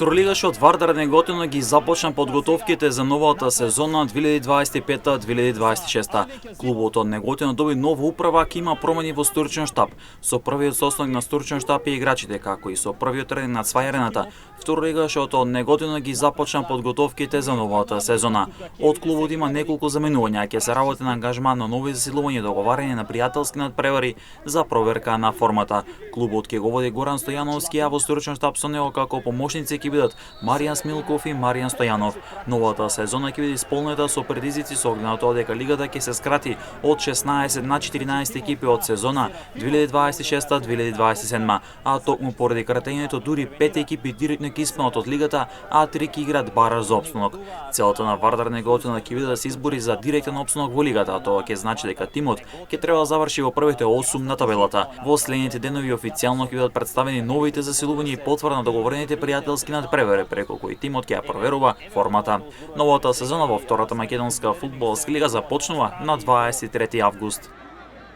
Второлигашот Вардар неготино ги започна подготовките за новата сезона 2025-2026. Клубот од Неготино доби нова управа, ки има промени во стручен штаб. Со првиот состав на стручен штаб и играчите, како и со првиот тренинг на свајарената, второлигашот од Неготино ги започна подготовките за новата сезона. Од клубот има неколку заменувања, ќе се работи на ангажман на нови засилувања и договарање на пријателски надпревари за проверка на формата. Клубот ќе го води Горан Стојановски, а во стручен штаб со него како помошници ќе бидат Маријан Смилков и Маријан Стојанов. Новата сезона ќе биде исполнета со предизвици со оглед на тоа дека лигата ќе се скрати од 16 на 14 екипи од сезона 2026-2027, а токму поради кратењето дури 5 екипи директно ќе испаднат од лигата, а 3 ќе играат бараш за опстанок. Целата на Вардар Неготино ќе биде да се избори за директен опстанок во лигата, тоа ќе значи дека тимот ќе треба да заврши во првите 8 на табелата. Во следните денови официјално ќе бидат представени новите засилувања и потврда на договорените пријателски надпревари преку кои тимот ќе ја проверува формата. Новата сезона во втората македонска фудбалска лига започнува на 23 август.